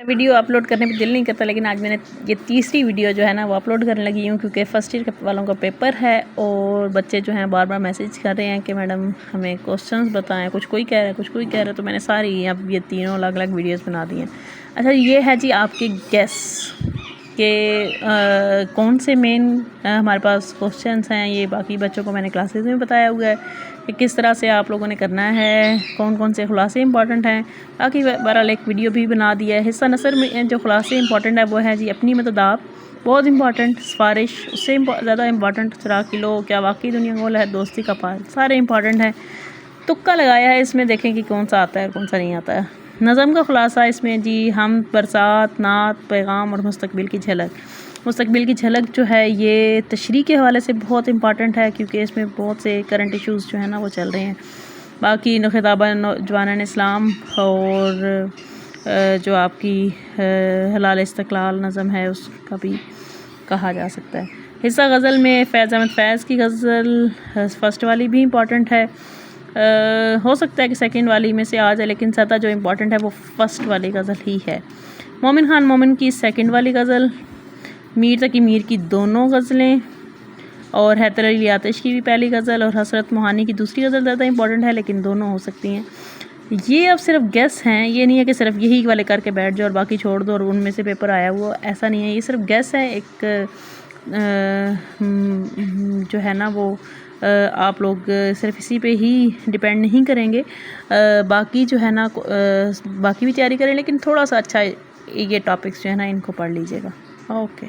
Video upload करने पे दिल नहीं करता, लेकिन आज मैंने ये तीसरी वीडियो जो है ना वो अपलोड करने लगी हूँ, क्योंकि फर्स्ट ईयर वालों का पेपर है और बच्चे जो हैं बार बार मैसेज कर रहे हैं कि मैडम हमें क्वेश्चंस बताएं। कुछ कोई कह रहा है, कुछ कोई कह रहा है, तो मैंने सारी अब ये तीनों अलग अलग वीडियोस बना दी हैं। अच्छा, ये है जी आपके गेस के कौन से मेन हमारे पास क्वेश्चंस हैं। ये बाकी बच्चों को मैंने क्लासेस में बताया हुआ है कि किस तरह से आप लोगों ने करना है, कौन कौन से खुलासे इंपॉर्टेंट हैं। बाकी बहरहाल एक वीडियो भी बना दिया है। हिस्सा नसर में जो खुलासे इंपॉर्टेंट है वो है जी अपनी मतदाब बहुत इंपॉर्टेंट, सिफारिश उससे ज़्यादा इंपॉर्टेंट, चिराग किलो, क्या वाकई दुनिया गोल है, दोस्ती का पाल, सारे इंपॉर्टेंट हैं। तुक्का लगाया है इसमें, देखें कि कौन सा आता है और कौन सा नहीं आता है। नज़म का खुलासा इसमें जी हम, बरसात, नात, पैगाम और मुस्तकबिल की झलक। मुस्तकबिल की झलक जो है ये तशरीह के हवाले से बहुत इंपॉर्टेंट है, क्योंकि इसमें बहुत से करंट इश्यूज़ जो है ना वो चल रहे हैं। बाकी खिताबा नौजवान इस्लाम और जो आपकी हलाल इस्तक़लाल नज़म है उसका भी कहा जा सकता है। हिस्सा गज़ल में फैज़ अहमद फैज़ की गज़ल फ़र्स्ट वाली भी इम्पॉर्टेंट है। हो सकता है कि सेकंड वाली में से आ जाए, लेकिन ज़्यादा जो इम्पोर्टेंट है वो फ़र्स्ट वाली गज़ल ही है। मोमिन खान मोमिन की सेकंड वाली गज़ल, मीर तकी मीर की दोनों गज़लें, और हैदर अली आतिश की भी पहली गज़ल, और हसरत मोहानी की दूसरी गज़ल ज़्यादा इंपॉर्टेंट है, लेकिन दोनों हो सकती हैं। ये अब सिर्फ गेस हैं, ये नहीं है कि सिर्फ यही वाले करके बैठ जाओ और बाकी छोड़ दो और उनमें से पेपर आया हुआ, ऐसा नहीं है। ये सिर्फ गेस है, एक जो है ना वो आप लोग सिर्फ इसी पे ही डिपेंड नहीं करेंगे। बाकी जो है ना बाकी भी तैयारी करें, लेकिन थोड़ा सा अच्छा ये टॉपिक्स जो है ना इनको पढ़ लीजिएगा। ओके।